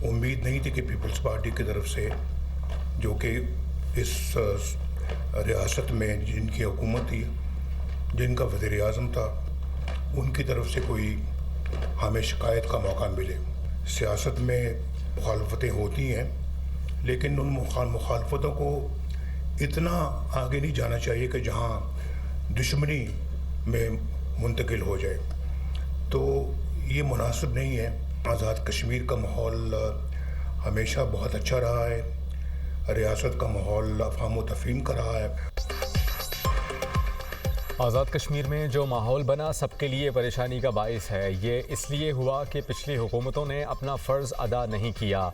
امید نہیں تھی کہ پیپلز پارٹی کی طرف سے، جو کہ اس ریاست میں جن کی حکومت تھی، جن کا وزیر اعظم تھا، ان کی طرف سے کوئی ہمیں شکایت کا موقع ملے۔ سیاست میں مخالفتیں ہوتی ہیں، لیکن ان مخالفتوں کو اتنا آگے نہیں جانا چاہیے کہ جہاں دشمنی میں منتقل ہو جائے، تو یہ مناسب نہیں ہے۔ آزاد کشمیر کا ماحول ہمیشہ بہت اچھا رہا ہے، ریاست کا ماحول افہام و تفہیم کا رہا ہے۔ آزاد کشمیر میں جو ماحول بنا سب کے لیے پریشانی کا باعث ہے۔ یہ اس لیے ہوا کہ پچھلی حکومتوں نے اپنا فرض ادا نہیں کیا۔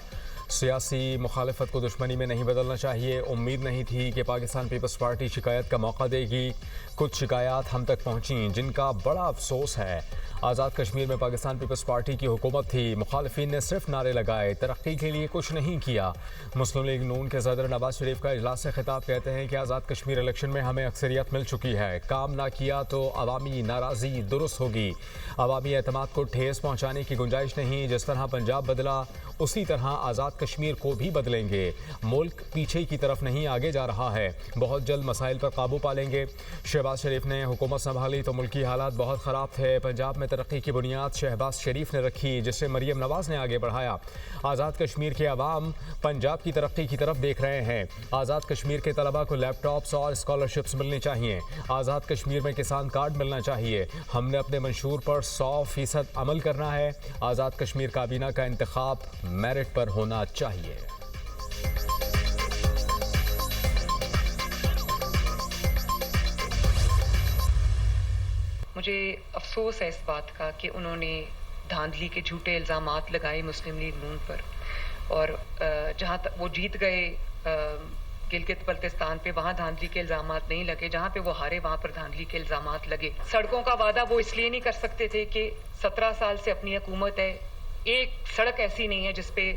سیاسی مخالفت کو دشمنی میں نہیں بدلنا چاہیے۔ امید نہیں تھی کہ پاکستان پیپلز پارٹی شکایت کا موقع دے گی۔ کچھ شکایات ہم تک پہنچیں جن کا بڑا افسوس ہے۔ آزاد کشمیر میں پاکستان پیپلز پارٹی کی حکومت تھی، مخالفین نے صرف نعرے لگائے، ترقی کے لیے کچھ نہیں کیا۔ مسلم لیگ نون کے صدر نواز شریف کا اجلاس سے خطاب کہتے ہیں کہ آزاد کشمیر الیکشن میں ہمیں اکثریت مل چکی ہے، کام نہ کیا تو عوامی ناراضی درست ہوگی۔ عوامی اعتماد کو ٹھیس پہنچانے کی گنجائش نہیں۔ جس طرح پنجاب بدلا اسی طرح آزاد کشمیر کو بھی بدلیں گے۔ ملک پیچھے کی طرف نہیں آگے جا رہا ہے، بہت جلد مسائل پر قابو پالیں گے۔ شہباز شریف نے حکومت سنبھالی تو ملکی حالات بہت خراب تھے۔ پنجاب میں ترقی کی بنیاد شہباز شریف نے رکھی، جسے مریم نواز نے آگے بڑھایا۔ آزاد کشمیر کے عوام پنجاب کی ترقی کی طرف دیکھ رہے ہیں۔ آزاد کشمیر کے طلباء کو لیپ ٹاپس اور اسکالرشپس ملنی چاہیے۔ آزاد کشمیر میں کسان کارڈ ملنا چاہیے۔ ہم نے اپنے منشور پر 100% عمل کرنا ہے۔ آزاد کشمیر کابینہ کا انتخاب میرٹ پر ہونا چاہیے۔ مجھے افسوس ہے اس بات کا کہ انہوں نے دھاندلی کے جھوٹے الزامات لگائے مسلم لیگ نون پر، اور جہاں تک وہ جیت گئے گلگت بلتستان پہ، وہاں دھاندلی کے الزامات نہیں لگے۔ جہاں پہ وہ ہارے وہاں پر دھاندلی کے الزامات لگے۔ سڑکوں کا وعدہ وہ اس لیے نہیں کر سکتے تھے کہ 17 سال سے اپنی حکومت ہے، ایک سڑک ایسی نہیں ہے جس پہ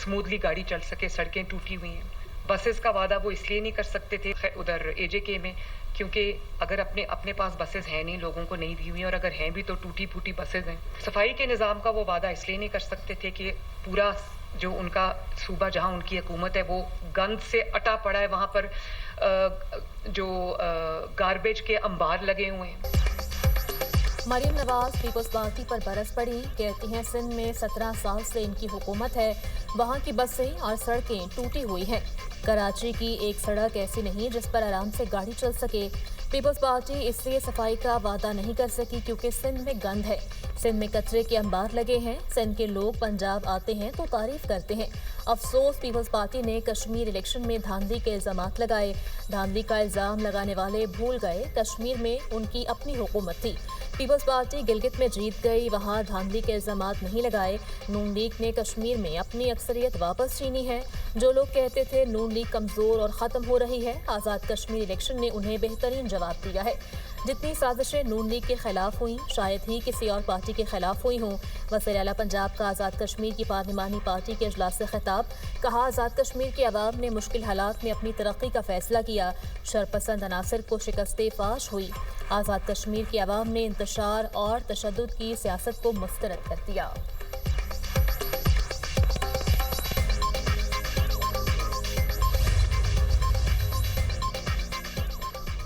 سموتھلی گاڑی چل سکے، سڑکیں ٹوٹی ہوئی ہیں۔ بسز کا وعدہ وہ اس لیے نہیں کر سکتے تھے ادھر AJK میں، کیونکہ اگر اپنے پاس بسز ہیں نہیں، لوگوں کو نہیں دی ہوئی ہیں، اور اگر ہیں بھی تو ٹوٹی پھوٹی بسز ہیں۔ صفائی کے نظام کا وہ وعدہ اس لیے نہیں کر سکتے تھے کہ پورا جو ان کا صوبہ جہاں ان کی حکومت ہے وہ گند سے اٹا پڑا ہے، وہاں پر جو گاربیج کے انبار لگے ہوئے ہیں۔ مریم نواز پیپلز پارٹی پر برس پڑی، کہتی ہیں سندھ میں 17 سال سے ان کی حکومت ہے، وہاں کی بسیں اور سڑکیں ٹوٹی ہوئی ہیں۔ کراچی کی ایک سڑک ایسی نہیں جس پر آرام سے گاڑی چل سکے۔ پیپلز پارٹی اس لیے صفائی کا وعدہ نہیں کر سکی کیونکہ سندھ میں گند ہے، سندھ میں کچرے کے انبار لگے ہیں۔ سندھ کے لوگ پنجاب آتے ہیں تو تعریف کرتے ہیں۔ افسوس پیپلز پارٹی نے کشمیر الیکشن میں دھاندلی کے الزامات لگائے۔ دھاندلی کا الزام لگانے والے بھول گئے کشمیر میں ان کی اپنی حکومت تھی۔ پیپلز پارٹی گلگت میں جیت گئی، وہاں دھاندلی کے الزامات نہیں لگائے۔ نون لیگ نے کشمیر میں اپنی اکثریت واپس چھینی ہے۔ جو لوگ کہتے تھے نون لیگ کمزور اور ختم ہو رہی ہے، آزاد کشمیر الیکشن نے انہیں بہترین جواب دیا ہے۔ جتنی سازشیں نون لیگ کے خلاف ہوئیں شاید ہی کسی اور پارٹی کے خلاف ہوئی ہوں۔ وزیر اعلیٰ پنجاب کا آزاد کشمیر کی پارلیمانی پارٹی کے اجلاس سے خطاب، کہا آزاد کشمیر کے عوام نے مشکل حالات میں اپنی ترقی کا فیصلہ کیا، شرپسند عناصر کو شکست فاش ہوئی۔ آزاد کشمیر کے عوام نے انتشار اور تشدد کی سیاست کو مسترد کر دیا۔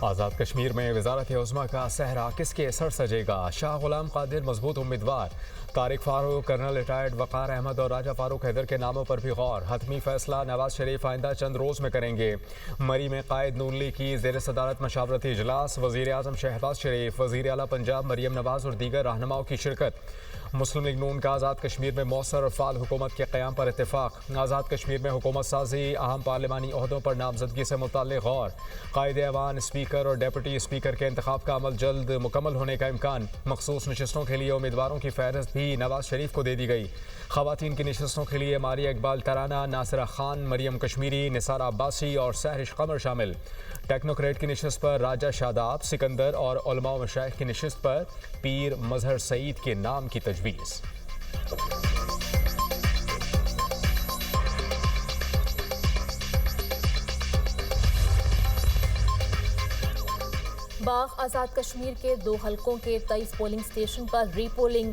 آزاد کشمیر میں وزارت عظمیٰ کا صحرا کس کے اثر سجے گا؟ شاہ غلام قادر مضبوط امیدوار، طارق فاروق، کرنل ریٹائرڈ وقار احمد اور راجہ فاروق حیدر کے ناموں پر بھی غور۔ حتمی فیصلہ نواز شریف آئندہ چند روز میں کریں گے۔ مری میں قائد نون لیگ کی زیر صدارت مشاورتی اجلاس، وزیر اعظم شہباز شریف، وزیر اعلیٰ پنجاب مریم نواز اور دیگر رہنماؤں کی شرکت۔ مسلم لیگ نون کا آزاد کشمیر میں مؤثر اور فعال حکومت کے قیام پر اتفاق۔ آزاد کشمیر میں حکومت سازی، اہم پارلیمانی عہدوں پر نامزدگی سے متعلق غور۔ قائد ایوان، اسپیکر اور ڈیپٹی اسپیکر کے انتخاب کا عمل جلد مکمل ہونے کا امکان۔ مخصوص نشستوں کے لیے امیدواروں کی فہرست بھی نواز شریف کو دے دی گئی۔ خواتین کی نشستوں کے لیے ماریہ اقبال ترانہ، ناصرہ خان، مریم کشمیری، نثار عباسی اور سحرش قمر شامل۔ ٹیکنوکریٹ کی نشست پر راجہ شاداب، سکندر اور علماء و مشائخ کی نشست پر پیر مظہر سعید کے نام کی تجویز۔ باغ آزاد کشمیر کے 2 حلقوں کے 23 پولنگ سٹیشن پر repolling,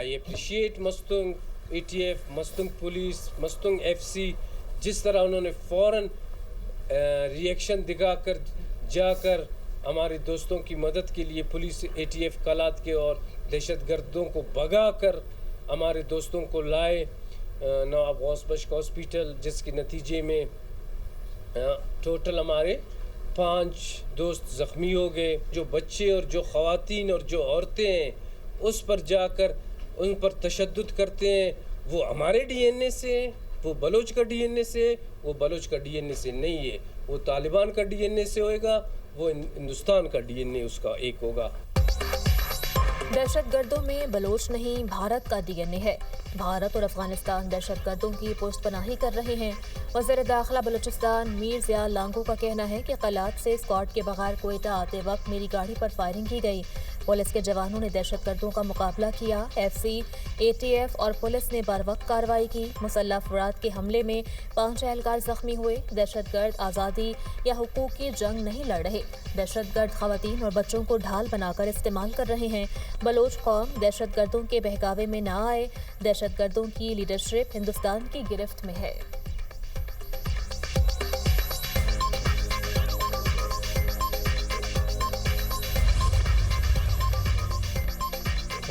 I appreciate Mustang ATF, Mustang police, Mustang FC, جس طرح انہوں نے فوراً ریئیکشن دکھا کر جا کر ہمارے دوستوں کی مدد کے لیے پولیس ATF کالات کے اور دہشت گردوں کو بھگا کر ہمارے دوستوں کو لائے نواب غوث بخش ہاسپیٹل, جس کے نتیجے میں ٹوٹل ہمارے 5 دوست زخمی ہو گئے. جو بچے اور جو خواتین اور جو عورتیں ہیں اس پر جا کر ان پر تشدد کرتے ہیں, وہ ہمارے DNA سے, وہ بلوچ کا DNA سے, وہ بلوچ کا DNA سے نہیں ہے, وہ طالبان کا DNA سے ہوئے گا, وہ ہندوستان کا DNA اس کا ایک ہوگا. دہشت گردوں میں بلوچ نہیں بھارت کا DNA ہے. بھارت اور افغانستان دہشت گردوں کی پشت پناہی کر رہے ہیں. وزیر داخلہ بلوچستان میر ضیاء لانگو کا کہنا ہے کہ قلات سے اسکواڈ کے بغیر کوئٹہ آتے وقت میری گاڑی پر فائرنگ کی گئی. پولیس کے جوانوں نے دہشت گردوں کا مقابلہ کیا. FC, ATF اور پولیس نے بر وقت کارروائی کی. مسلح افراد کے حملے میں 5 اہلکار زخمی ہوئے. دہشت گرد آزادی یا حقوق کی جنگ نہیں لڑ رہے. دہشت گرد خواتین اور بچوں کو ڈھال بنا کر استعمال کر رہے ہیں. بلوچ قوم دہشت گردوں کے بہکاوے میں نہ آئے. دہشت گردوں کی لیڈرشپ ہندوستان کی گرفت میں ہے.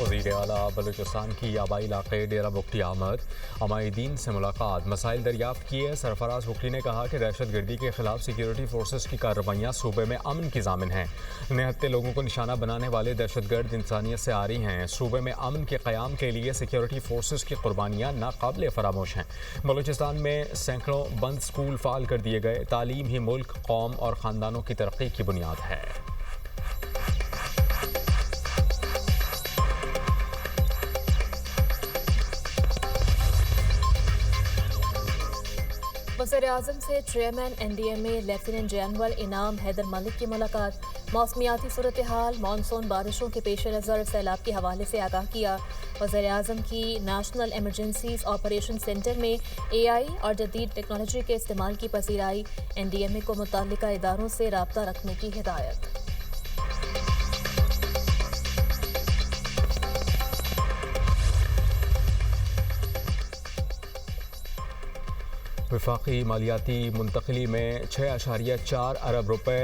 وزیر اعلیٰ بلوچستان کی آبائی علاقے ڈیرہ بگٹی آمد عمائدین سے ملاقات, مسائل دریافت کیے. سرفراز بگٹی نے کہا کہ دہشت گردی کے خلاف سیکیورٹی فورسز کی کارروائیاں صوبے میں امن کی ضامن ہیں. نہتے لوگوں کو نشانہ بنانے والے دہشت گرد انسانیت سے عاری ہیں. صوبے میں امن کے قیام کے لیے سیکیورٹی فورسز کی قربانیاں ناقابل فراموش ہیں. بلوچستان میں سینکڑوں بند اسکول فعال کر دیے گئے. تعلیم ہی ملک, قوم اور خاندانوں کی ترقی کی بنیاد ہے. وزیر اعظم سے چیئرمین NDMA لیفٹیننٹ جنرل انعام حیدر ملک کی ملاقات. موسمیاتی صورتحال, مانسون بارشوں کے پیش نظر سیلاب کے حوالے سے آگاہ کیا. وزیر اعظم کی نیشنل ایمرجنسیز آپریشن سینٹر میں AI اور جدید ٹیکنالوجی کے استعمال کی پذیرائی. NDMA کو متعلقہ اداروں سے رابطہ رکھنے کی ہدایت. وفاقی مالیاتی منتقلی میں 6.4 ارب روپے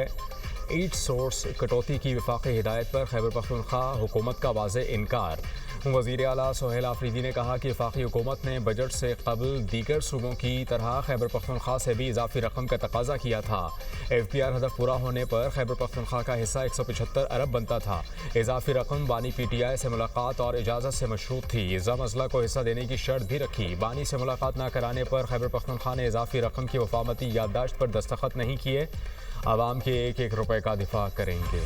ایٹ سورس کٹوتی کی وفاقی ہدایت پر خیبر پختونخوا حکومت کا واضح انکار. وزیر اعلیٰ سہیل آفریدی نے کہا کہ وفاقی حکومت نے بجٹ سے قبل دیگر صوبوں کی طرح خیبر پختونخوا سے بھی اضافی رقم کا تقاضا کیا تھا. FPR ہدف پورا ہونے پر خیبر پختونخوا کا حصہ 175 ارب بنتا تھا. اضافی رقم بانی PTI سے ملاقات اور اجازت سے مشروط تھی. ضم اضلاع کو حصہ دینے کی شرط بھی رکھی. بانی سے ملاقات نہ کرانے پر خیبر پختونخوا نے اضافی رقم کی وفامتی یادداشت پر دستخط نہیں کیے. عوام کے 1-1 روپے کا دفاع کریں گے.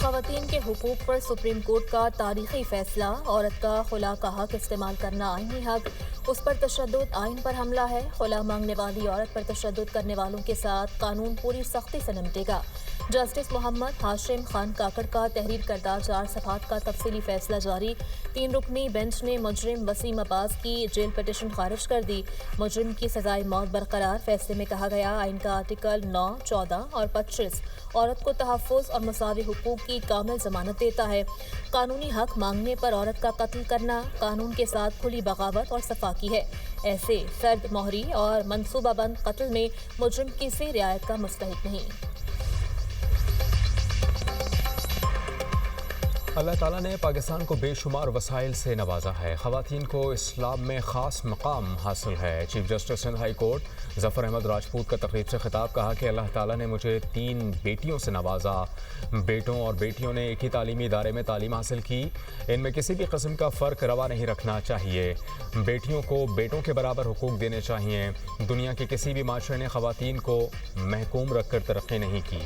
خواتین کے حقوق پر سپریم کورٹ کا تاریخی فیصلہ. عورت کا خلا کا حق استعمال کرنا آئینی حق, اس پر تشدد آئین پر حملہ ہے. خلا مانگنے والی عورت پر تشدد کرنے والوں کے ساتھ قانون پوری سختی سے نمٹے گا. جسٹس محمد ہاشم خان کاکڑ کا تحریر کردہ 4 صفحات کا تفصیلی فیصلہ جاری. 3 رکنی بینچ نے مجرم وسیم عباس کی جیل پٹیشن خارج کر دی. مجرم کی سزائے موت برقرار. فیصلے میں کہا گیا آئین کا آرٹیکل 9, 14 اور 25 عورت کو تحفظ اور مساوی حقوق کی کامل ضمانت دیتا ہے. قانونی حق مانگنے پر عورت کا قتل کرنا قانون کے ساتھ کھلی بغاوت اور صفاقی ہے. ایسے سرد مہری اور منصوبہ بند قتل میں مجرم کسی رعایت کا مستحق نہیں. اللہ تعالیٰ نے پاکستان کو بے شمار وسائل سے نوازا ہے. خواتین کو اسلام میں خاص مقام حاصل ہے. Chief justice Sindh high court Zafar Ahmed Rajput کا تقریب سے خطاب. کہا کہ اللہ تعالیٰ نے مجھے 3 بیٹیوں سے نوازا. بیٹوں اور بیٹیوں نے ایک ہی تعلیمی ادارے میں تعلیم حاصل کی. ان میں کسی بھی قسم کا فرق روا نہیں رکھنا چاہیے. بیٹیوں کو بیٹوں کے برابر حقوق دینے چاہیے. دنیا کے کسی بھی معاشرے نے خواتین کو محکوم رکھ کر ترقی نہیں کی.